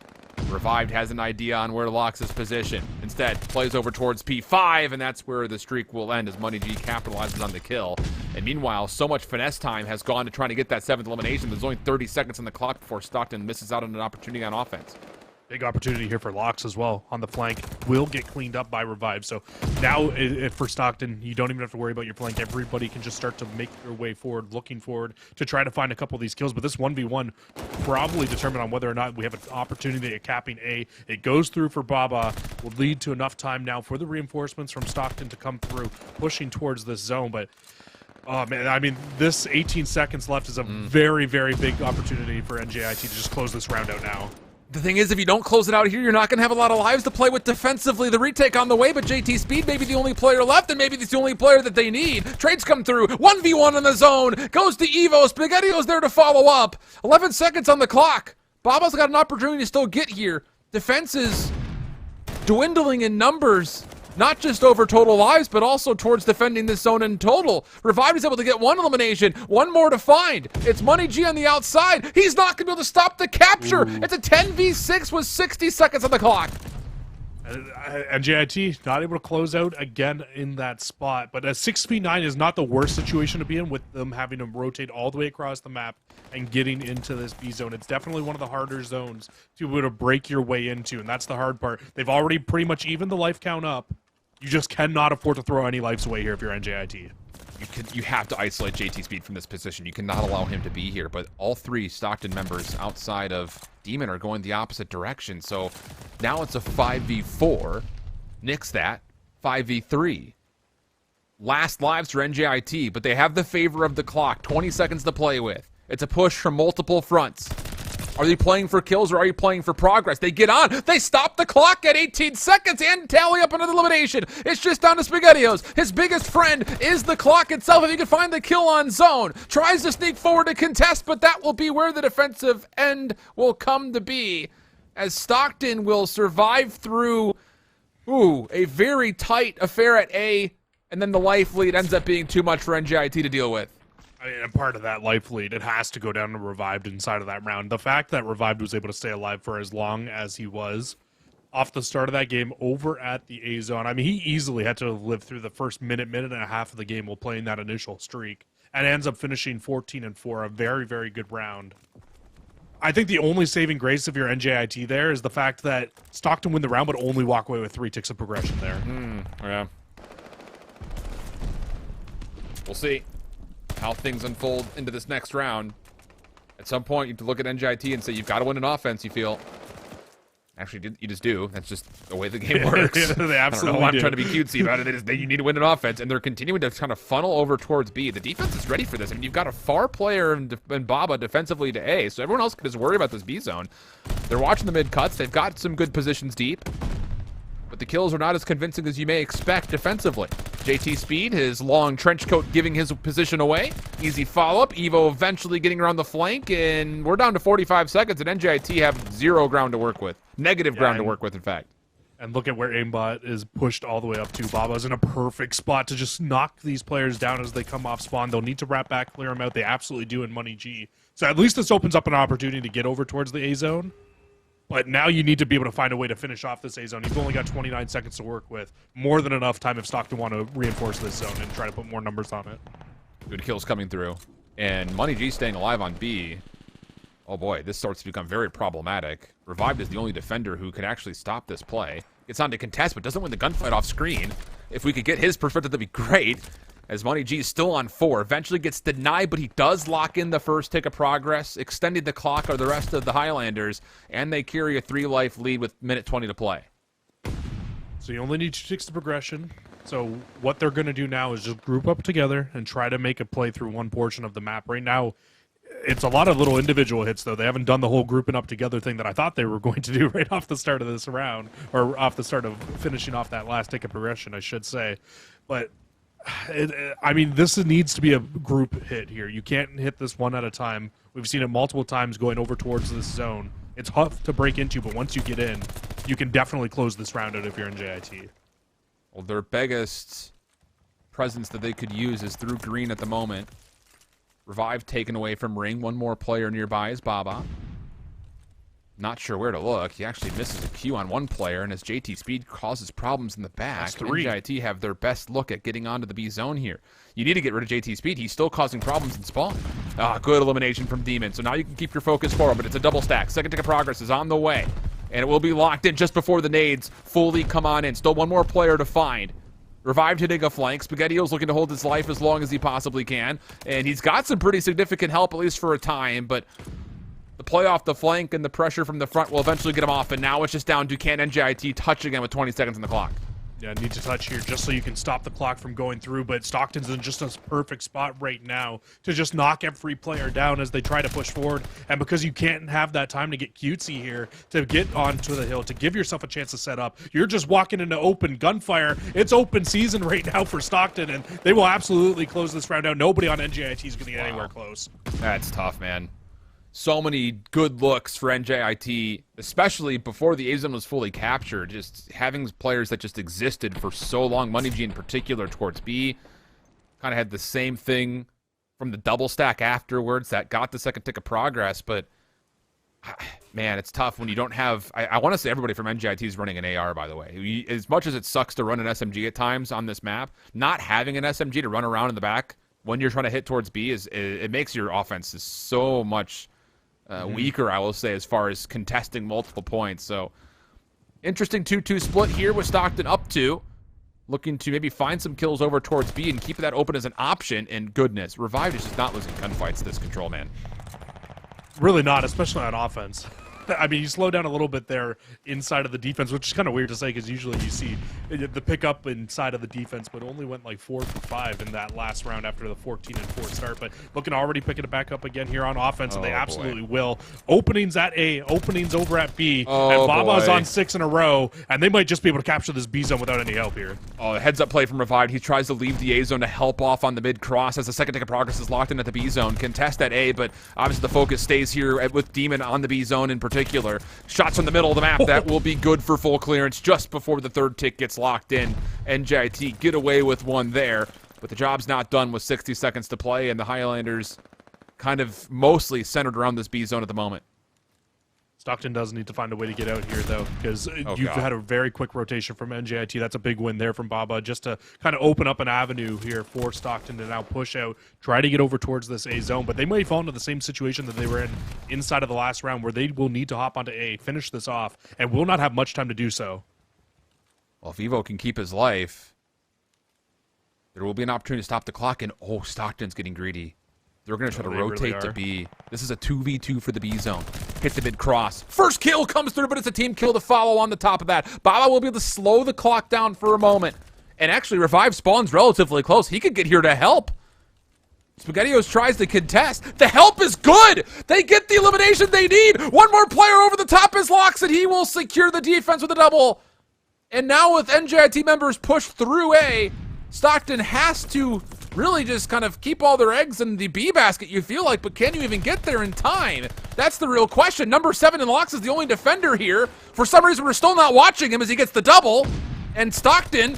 Revived has an idea on where to lock his position. Instead, plays over towards P5, and that's where the streak will end as Money G capitalizes on the kill. And meanwhile, so much finesse time has gone to trying to get that 7th elimination. There's only 30 seconds on the clock before Stockton misses out on an opportunity on offense. Big opportunity here for Locks as well on the flank. Will get cleaned up by Revive. So now for Stockton, you don't even have to worry about your flank. Everybody can just start to make their way forward, looking forward to try to find a couple of these kills. But this 1v1 probably determined on whether or not we have an opportunity at capping A. It goes through for Baba. Will lead to enough time now for the reinforcements from Stockton to come through, pushing towards this zone. But oh, man, I mean, this 18 seconds left is a very, very big opportunity for NJIT to just close this round out now. The thing is, if you don't close it out here, you're not going to have a lot of lives to play with defensively. The retake on the way, but JT Speed may be the only player left, and maybe it's the only player that they need. Trades come through. 1v1 in the zone. Goes to Evo. SpaghettiOs there to follow up. 11 seconds on the clock. Baba's got an opportunity to still get here. Defense is dwindling in numbers. Not just over total lives, but also towards defending this zone in total. Revived is able to get 1 elimination, 1 more to find. It's Money G on the outside. He's not going to be able to stop the capture. Ooh. It's a 10v6 with 60 seconds on the clock. NJIT not able to close out again in that spot, but a 6v9 is not the worst situation to be in, with them having to rotate all the way across the map and getting into this B zone. It's definitely one of the harder zones to be able to break your way into, and that's the hard part. They've already pretty much evened the life count up. You just cannot afford to throw any lives away here if you're NJIT. You have to isolate JT Speed from this position. You cannot allow him to be here, but all 3 Stockton members outside of Demon are going the opposite direction. So now it's a 5v4. Nix that. 5v3. Last lives for NJIT, but they have the favor of the clock. 20 seconds to play with. It's a push from multiple fronts. Are they playing for kills or are you playing for progress? They get on. They stop the clock at 18 seconds and tally up another elimination. It's just down to SpaghettiOs. His biggest friend is the clock itself. If he can find the kill on zone, tries to sneak forward to contest, but that will be where the defensive end will come to be, as Stockton will survive through a very tight affair at A, and then the life lead ends up being too much for NJIT to deal with. I mean, a part of that life lead, it has to go down to Revived inside of that round. The fact that Revived was able to stay alive for as long as he was off the start of that game over at the A zone, I mean, he easily had to live through the first minute and a half of the game while playing that initial streak, and ends up finishing 14-4, a very, very good round. I think the only saving grace of your NJIT there is the fact that Stockton win the round, but only walk away with 3 ticks of progression there. Yeah. We'll see how things unfold into this next round. At some point, you have to look at NJIT and say, you've got to win an offense, you feel. Actually, you just do. That's just the way the game works. They absolutely I don't know why I'm do. trying to be cutesy about it. You need to win an offense, and they're continuing to kind of funnel over towards B. The defense is ready for this. I mean, you've got a far player in Baba defensively to A, so everyone else can just worry about this B zone. They're watching the mid cuts. They've got some good positions deep, but the kills are not as convincing as you may expect defensively. JT Speed, his long trench coat giving his position away. Easy follow-up. Evo eventually getting around the flank, and we're down to 45 seconds, and NJIT have zero ground to work with. Negative ground to work with, in fact. And look at where aimbot is pushed all the way up to. Baba's in a perfect spot to just knock these players down as they come off spawn. They'll need to wrap back, clear them out. They absolutely do in Money G. So at least this opens up an opportunity to get over towards the A zone. But now you need to be able to find a way to finish off this A zone. You've only got 29 seconds to work with. More than enough time if Stockton want to reinforce this zone and try to put more numbers on it. Good kills coming through. And Money G staying alive on B. Oh boy, this starts to become very problematic. Revived is the only defender who can actually stop this play. Gets on to contest, but doesn't win the gunfight off screen. If we could get his perspective, that'd be great. As Money G is still on 4. Eventually gets denied, but he does lock in the first tick of progress. Extending the clock are the rest of the Highlanders, and they carry a 3-life lead with minute 20 to play. So you only need 2 ticks to progression. So what they're going to do now is just group up together and try to make a play through one portion of the map. Right now, it's a lot of little individual hits, though. They haven't done the whole grouping up together thing that I thought they were going to do right off the start of this round, or off the start of finishing off that last tick of progression, I should say. But I mean, this needs to be a group hit here. You can't hit this one at a time. We've seen it multiple times going over towards this zone. It's tough to break into, but once you get in, you can definitely close this round out if you're in NJIT. Well, their biggest presence that they could use is through green at the moment. Revive taken away from Ring. One more player nearby is Baba. Not sure where to look. He actually misses a Q on one player, and as JT Speed causes problems in the back, NJIT have their best look at getting onto the B zone here. You need to get rid of JT Speed. He's still causing problems in spawn. Good elimination from Demon. So now you can keep your focus forward, but it's a double stack. Second tick of progress is on the way, and it will be locked in just before the nades fully come on in. Still one more player to find. Revived hitting a flank. SpaghettiO's looking to hold his life as long as he possibly can, and he's got some pretty significant help, at least for a time, but the play off the flank and the pressure from the front will eventually get him off, and now it's just down to can NJIT touch again with 20 seconds on the clock. Yeah, need to touch here just so you can stop the clock from going through, but Stockton's in just a perfect spot right now to just knock every player down as they try to push forward, and because you can't have that time to get cutesy here, to get onto the hill, to give yourself a chance to set up, you're just walking into open gunfire. It's open season right now for Stockton, and they will absolutely close this round out. Nobody on NJIT is going to get anywhere close. That's tough, man. So many good looks for NJIT, especially before the A-Zone was fully captured. Just having players that just existed for so long, Money G in particular towards B, kind of had the same thing from the double stack afterwards that got the second tick of progress. But, man, it's tough when you don't have... I want to say everybody from NJIT is running an AR, by the way. As much as it sucks to run an SMG at times on this map, not having an SMG to run around in the back when you're trying to hit towards B, it makes your offense so much... weaker, I will say, as far as contesting multiple points. So, interesting 2-2 split here with Stockton up 2. Looking to maybe find some kills over towards B and keep that open as an option. And goodness, Revived is just not losing gunfights this control, man. Really not, especially on offense. I mean, you slow down a little bit there inside of the defense, which is kind of weird to say because usually you see the pickup inside of the defense, but only went like 4 for 5 in that last round after the 14-4 start. But looking to already picking it back up again here on offense, and they absolutely will. Openings at A, openings over at B, and Baba's on 6 in a row, and they might just be able to capture this B zone without any help here. Oh, a heads-up play from Revived. He tries to leave the A zone to help off on the mid-cross as the second tick of progress is locked in at the B zone. Contest at A, but obviously the focus stays here with Demon on the B zone in particular. Shots from the middle of the map, that will be good for full clearance just before the third tick gets locked in. NJIT get away with one there, but the job's not done with 60 seconds to play, and the Highlanders kind of mostly centered around this B zone at the moment. Stockton does need to find a way to get out here, though, because you've had a very quick rotation from NJIT. That's a big win there from Baba, just to kind of open up an avenue here for Stockton to now push out, try to get over towards this A zone. But they might fall into the same situation that they were in inside of the last round, where they will need to hop onto A, finish this off, and will not have much time to do so. Well, if Evo can keep his life, there will be an opportunity to stop the clock, and Stockton's getting greedy. They're going to try to They really rotate to are. B. This is a 2v2 for the B zone. Hit the mid cross. First kill comes through, but it's a team kill to follow on the top of that. Baba will be able to slow the clock down for a moment. And actually, Revive spawns relatively close. He could get here to help. SpaghettiOs tries to contest. The help is good. They get the elimination they need. One more player over the top is Lox, and he will secure the defense with a double. And now with NJIT members pushed through A, Stockton has to really just kind of keep all their eggs in the B basket, you feel like, but can you even get there in time? That's the real question. Number 7 in Lox is the only defender here. For some reason, we're still not watching him as he gets the double. And Stockton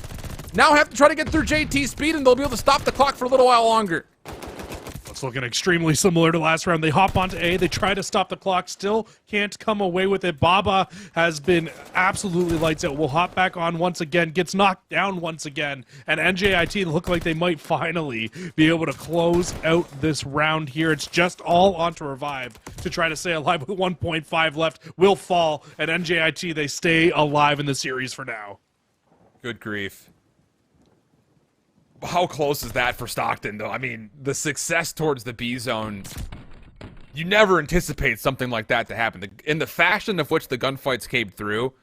now have to try to get through JT's speed, and they'll be able to stop the clock for a little while longer. It's looking extremely similar to last round. They hop onto A. They try to stop the clock. Still can't come away with it. Baba has been absolutely lights out. Will hop back on once again. Gets knocked down once again. And NJIT look like they might finally be able to close out this round here. It's just all onto Revive to try to stay alive with 1.5 left. Will fall. And NJIT, they stay alive in the series for now. Good grief. How close is that for Stockton, though? I mean, the success towards the B zone, you never anticipate something like that to happen. In the fashion of which the gunfights came through,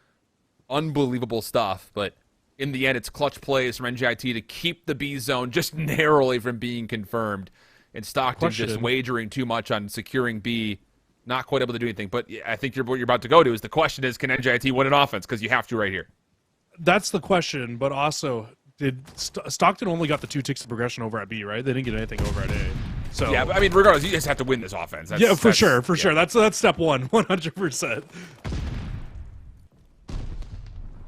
unbelievable stuff. But in the end, it's clutch plays from NJIT to keep the B zone just narrowly from being confirmed. And Stockton just wagering too much on securing B, not quite able to do anything. But I think what you're about to go to is the question is, can NJIT win an offense? Because you have to right here. That's the question, but also... Did Stockton only got the 2 ticks of progression over at B, right? They didn't get anything over at A. So yeah, but I mean, regardless, you just have to win this offense. Yeah, for sure. That's step one, 100%.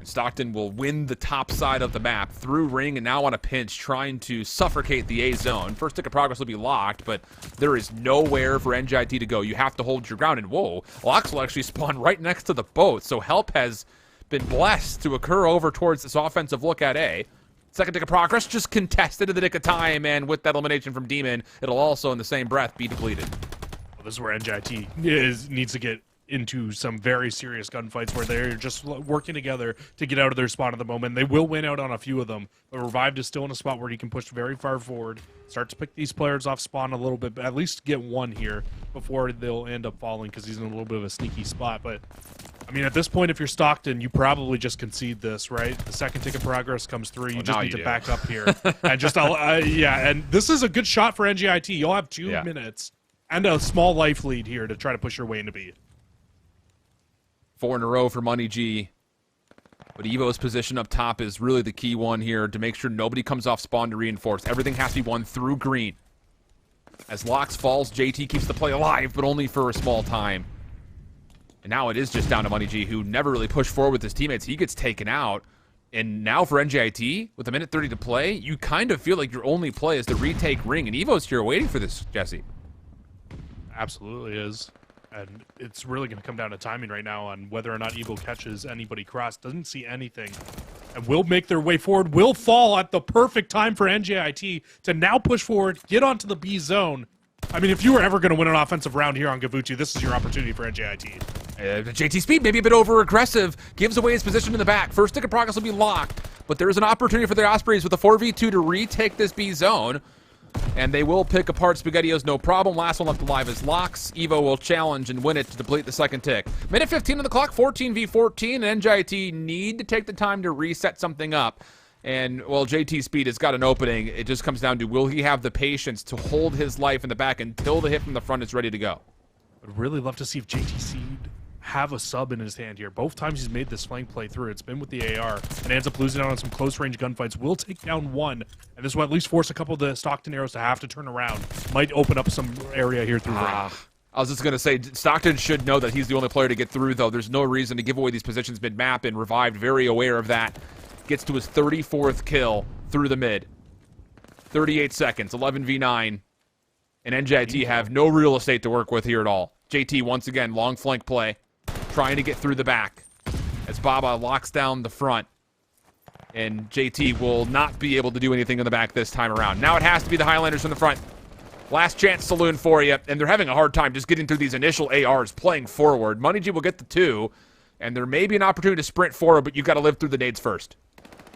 And Stockton will win the top side of the map through ring and now on a pinch, trying to suffocate the A zone. First tick of progress will be locked, but there is nowhere for NJIT to go. You have to hold your ground, and whoa, Lox will actually spawn right next to the boat, so help has been blessed to occur over towards this offensive look at A. Second tick of progress, just contested in the nick of time, and with that elimination from Demon, it'll also, in the same breath, be depleted. Well, this is where NJIT needs to get into some very serious gunfights where they're just working together to get out of their spot at the moment. They will win out on a few of them, but Revived is still in a spot where he can push very far forward, start to pick these players off spawn a little bit, but at least get one here before they'll end up falling because he's in a little bit of a sneaky spot. But I mean, at this point, if you're Stockton, you probably just concede this, right? The second tick of progress comes through. You just need to back up here. And just, yeah, and this is a good shot for NJIT. You'll have 2 minutes and a small life lead here to try to push your way into B. 4 in a row for Money G. But Evo's position up top is really the key one here to make sure nobody comes off spawn to reinforce. Everything has to be won through green. As Lox falls, JT keeps the play alive, but only for a small time. And now it is just down to Money G, who never really pushed forward with his teammates. He gets taken out. And now for NJIT, with a minute 30 to play, you kind of feel like your only play is to retake ring. And Evo's here waiting for this, Jesse. Absolutely is. And it's really going to come down to timing right now on whether or not Evo catches anybody cross. Doesn't see anything. And will make their way forward. Will fall at the perfect time for NJIT to now push forward, get onto the B zone. I mean, if you were ever going to win an offensive round here on Gavucci, this is your opportunity for NJIT. JT Speed, maybe a bit over-aggressive, gives away his position in the back. First tick of progress will be locked, but there is an opportunity for the Ospreys with a 4v2 to retake this B zone. And they will pick apart SpaghettiOs, no problem. Last one left alive is Lox. Evo will challenge and win it to deplete the second tick. Minute 15 on the clock, 14v14, and NJIT need to take the time to reset something up. And, well, JT Speed has got an opening. It just comes down to, will he have the patience to hold his life in the back until the hit from the front is ready to go? I'd really love to see if JT Speed have a sub in his hand here. Both times he's made this flank play through. It's been with the AR and ends up losing out on some close-range gunfights. Will take down one, and this will at least force a couple of the Stockton arrows to have to turn around. Might open up some area here through ring. I was just going to say, Stockton should know that he's the only player to get through, though. There's no reason to give away these positions mid-map, and Revived, very aware of that. Gets to his 34th kill through the mid. 38 seconds, 11v9. And NJIT have no real estate to work with here at all. JT, once again, long flank play. Trying to get through the back. As Baba locks down the front. And JT will not be able to do anything in the back this time around. Now it has to be the Highlanders from the front. Last chance saloon for you. And they're having a hard time just getting through these initial ARs, playing forward. Money G will get the 2. And there may be an opportunity to sprint forward, but you've got to live through the nades first.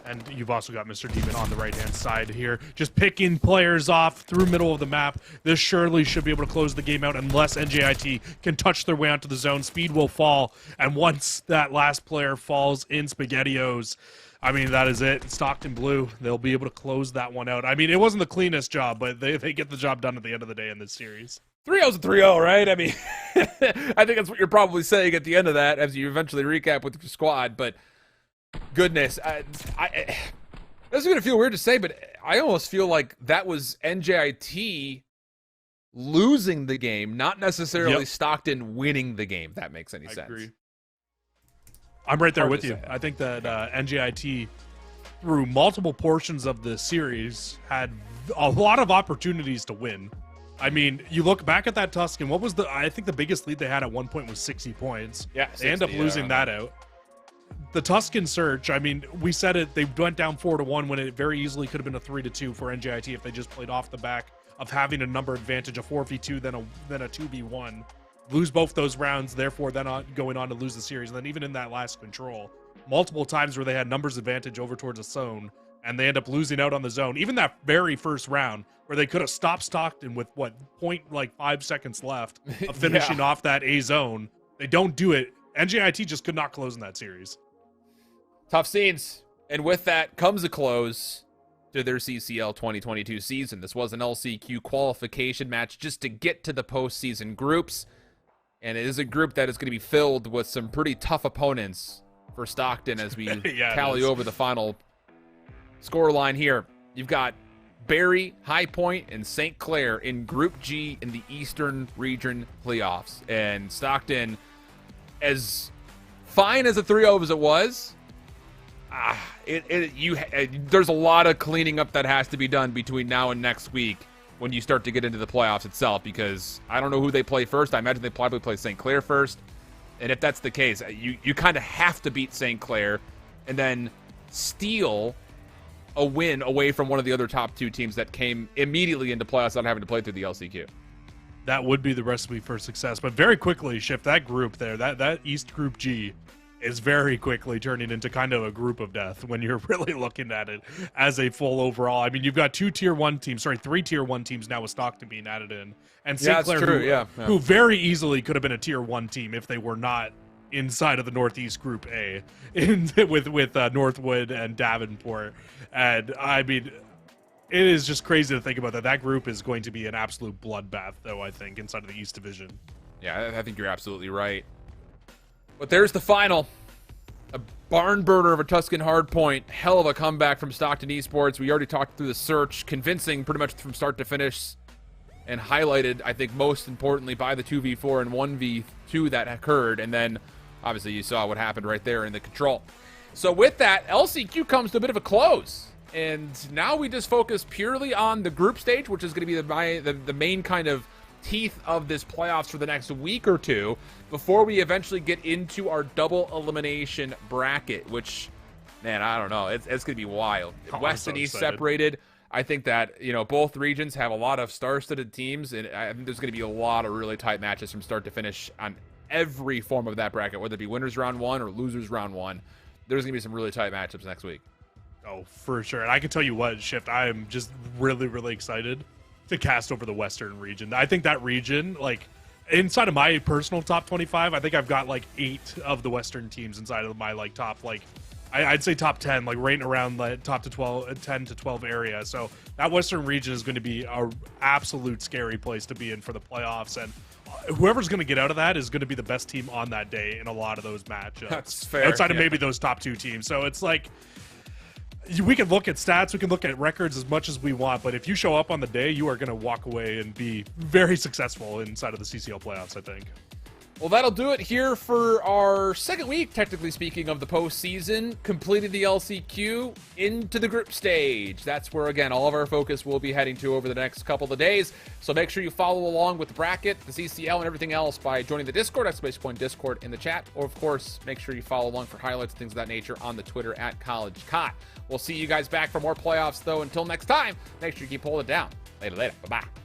And you've also got Mr. Demon on the right-hand side here, just picking players off through middle of the map. This surely should be able to close the game out unless NJIT can touch their way onto the zone. Speed will fall, and once that last player falls in SpaghettiOs, I mean, that is it. Stockton Blue, they'll be able to close that one out. I mean, it wasn't the cleanest job, but they get the job done at the end of the day in this series. 3-0's a 3-0, right? I mean, I think that's what you're probably saying at the end of that as you eventually recap with your squad, but goodness, this is going to feel weird to say, but I almost feel like that was NJIT losing the game, not necessarily Stockton winning the game, if that makes any sense. Agree. I'm right there with you. I think that NJIT, through multiple portions of the series, had a lot of opportunities to win. I mean, you look back at that Tuscan, what was I think the biggest lead they had at one point was 60 points. Yeah, 60, they end up losing that out. The Tuscan search, I mean, we said it, they went down 4-1 when it very easily could have been a 3-2 for NJIT if they just played off the back of having a number advantage, a 4v2, then a 2v1. Lose both those rounds, therefore then going on to lose the series. And then even in that last control, multiple times where they had numbers advantage over towards the zone, and they end up losing out on the zone. Even that very first round, where they could have stopped Stockton with, 0.5 seconds left of finishing off that A zone. They don't do it. NJIT just could not close in that series. Tough scenes. And with that comes a close to their CCL 2022 season. This was an LCQ qualification match just to get to the postseason groups. And it is a group that is going to be filled with some pretty tough opponents for Stockton as we tally over the final score line here. You've got Barry, High Point, and St. Clair in Group G in the Eastern Region playoffs. And Stockton, as fine as a 3-0 as it was, there's a lot of cleaning up that has to be done between now and next week when you start to get into the playoffs itself, because I don't know who they play first. I imagine they probably play St. Clair first. And if that's the case, you kind of have to beat St. Clair and then steal a win away from one of the other top two teams that came immediately into playoffs without having to play through the LCQ. That would be the recipe for success. But very quickly, Shift, that group there, that East Group G is very quickly turning into kind of a group of death when you're really looking at it as a full overall. I mean, you've got three tier one teams now with Stockton being added in. And St. Clair, who very easily could have been a tier one team if they were not inside of the Northeast Group A with Northwood and Davenport. And I mean, it is just crazy to think about that. That group is going to be an absolute bloodbath, though, I think, inside of the East Division. Yeah, I think you're absolutely right. But there's the final. A barn burner of a Tuscan hardpoint. Hell of a comeback from Stockton Esports. We already talked through the search. Convincing pretty much from start to finish. And highlighted, I think, most importantly by the 2v4 and 1v2 that occurred. And then, obviously, you saw what happened right there in the control. So with that, LCQ comes to a bit of a close. And now we just focus purely on the group stage, which is going to be the main kind of teeth of this playoffs for the next week or two before we eventually get into our double elimination bracket, which, man, I don't know. It's going to be wild. West and East separated. I think that, both regions have a lot of star-studded teams, and I think there's going to be a lot of really tight matches from start to finish on every form of that bracket, whether it be winners round one or losers round one. There's going to be some really tight matchups next week. Oh, for sure. And I can tell you what, Shift, I am just really, really excited to cast over the Western region. I think that region, inside of my personal top 25, I think I've got 8 of the Western teams inside of my top, I'd say top 10, right around the top to 12, 10 to 12 area. So that Western region is going to be a absolute scary place to be in for the playoffs. And whoever's going to get out of that is going to be the best team on that day in a lot of those matchups. That's fair. Outside of maybe those top 2 teams. So it's we can look at stats, we can look at records as much as we want, but if you show up on the day, you are going to walk away and be very successful inside of the CCL playoffs, I think. Well, that'll do it here for our second week, technically speaking, of the postseason. Completed the LCQ into the group stage. That's where, again, all of our focus will be heading to over the next couple of days. So make sure you follow along with the bracket, the CCL, and everything else by joining the Discord, !Discord in the chat. Or, of course, make sure you follow along for highlights and things of that nature on the Twitter @CollegeCot. We'll see you guys back for more playoffs, though. Until next time, make sure you keep holding it down. Later. Bye-bye.